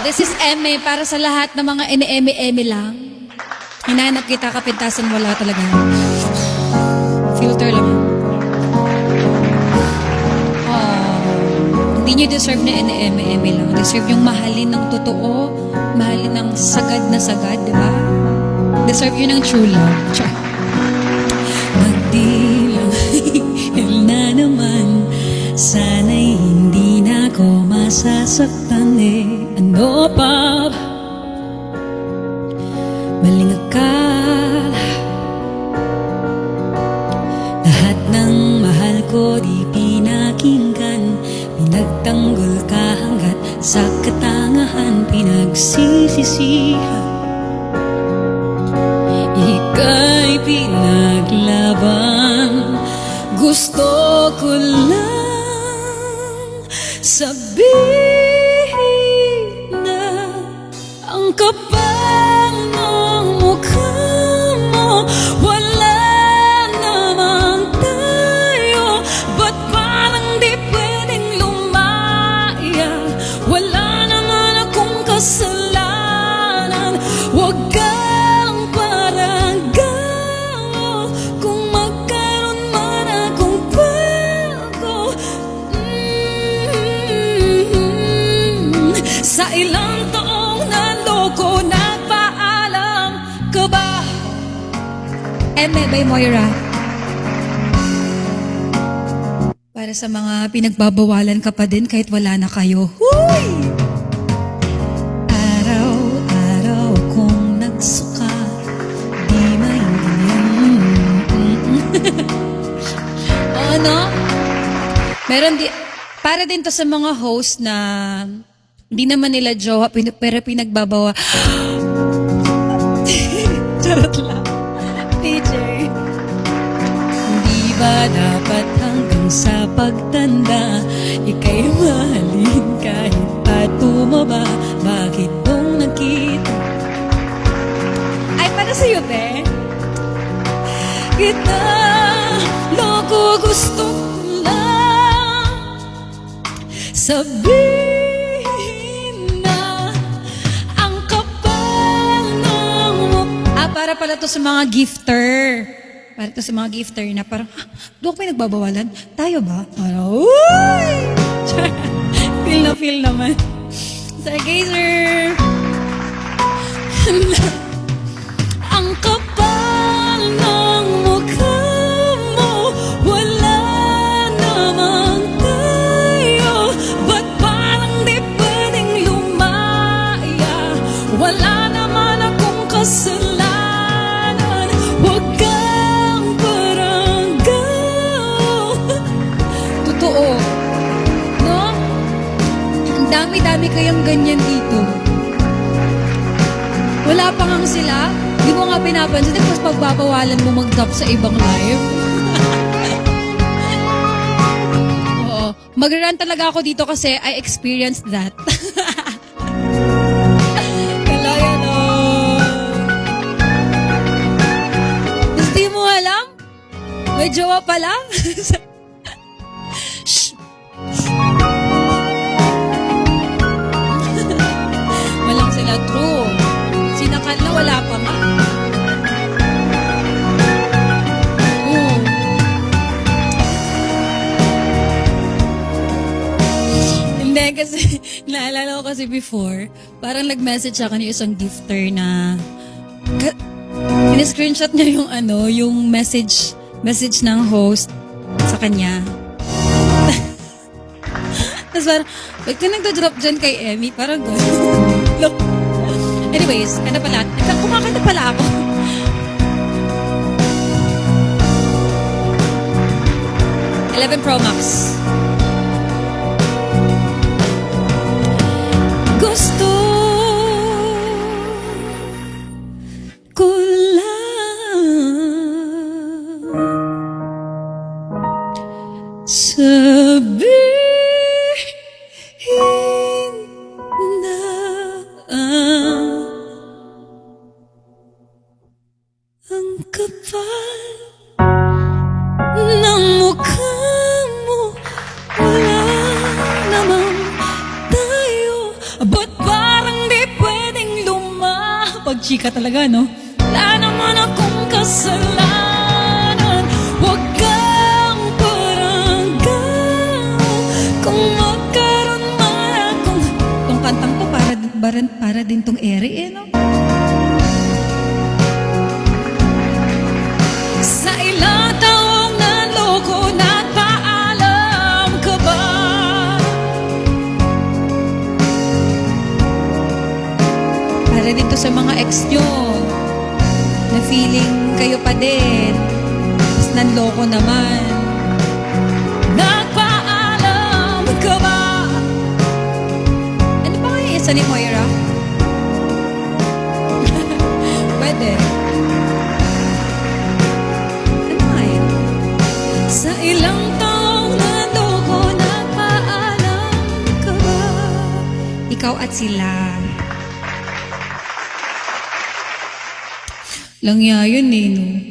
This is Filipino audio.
This is Eme para sa lahat ng mga eme-eme lang. Hinahanap kita, kapintasan wala talaga. Filter lang. Hindi nyo deserve na eme-eme lang. Deserve yung mahalin ng totoo, mahalin ng sagad na sagad, di ba? Deserve yun ng true love. Char. Magdilang na naman, sana'y hindi na ako masasaktan Ano pa ba? Maling akala, lahat ng mahal ko di pinakinggan, pinagtanggol ka hanggat sa katangahan pinagsisisihan. Ika'y pinaglaban, gusto ko lang sabihin na ang kapal ng mukha mo, wala namang tayo. Ba't parang di pwedeng lumaya? Wala naman akong kasalanan. Huwag kang parang gawa kung magkaroon man akong bago. Sa ilang taong naloko, nagpaalam ka ba? Eme by Moira. Para sa mga pinagbabawalan ka pa din kahit wala na kayo. Huy! Araw-araw kong nagsuka, di maintindihan. Oo, no? Meron para din to sa mga host na hindi naman nila jowa, pero pinagbabawa. Charot lang. PJ. Hindi ba dapat hanggang sa pagtanda, ika'y mahalin kahit pa tumaba? Bakit nung nakita? Ay, para sa'yo, be. Kita, loko, gusto ko lang sabihin na ang kapal ng mukha. Para pala to sa mga gifter. Para to sa mga gifter na parang, doon ko pinagbabawalan? Tayo ba? Parang, uy! Feel naman. Stargazer! Ang kapal ng mukha mo, wala namang tayo. Ba't parang di pwedeng lumaya? Wala naman akong kasalanan. Huwag kang paranggaw. Totoo, no? Ang dami-dami kayang ganyan dito. Wala pa ngang sila, di mo nga pinapansin, tapos pagbabawalan mo mag-top sa ibang live. Oo. Mag-run talaga ako dito kasi I experienced that. Kalaya no. Tapos di mo alam, may jowa pala. Shh. Walang sila true. Sinakal na wala pa nga. Hindi kasi, naalala ko kasi before, parang nag-message sa akin yung isang gifter na in-screenshot niya yung yung message ng host sa kanya. Tapos parang, ba't ka nagda-drop dyan kay Emmy? Parang gano'n. Anyways, kumakanta pala ako. #11 Pro Max. Gusto ko lang sabihin na ang kapal ng mukha mo, wala namang tayo. But chika talaga, no? Wala naman akong kasalanan. Huwag kang paranggan. Kung magkaroon man akong... Tong kantang to, para din tong ere, eh, no? Sa ilang taong naloko na paalam ka ba? Para dito sa mga ex nyo na feeling kayo pa din, tapos nanloko naman. Nagpaalam ka ba? Ano pa kaya isa ni Moira? Pwede. Ano nga yun? Sa ilang taong naloko, nagpaalam ka ba? Ikaw at sila. Lang yun eh, no?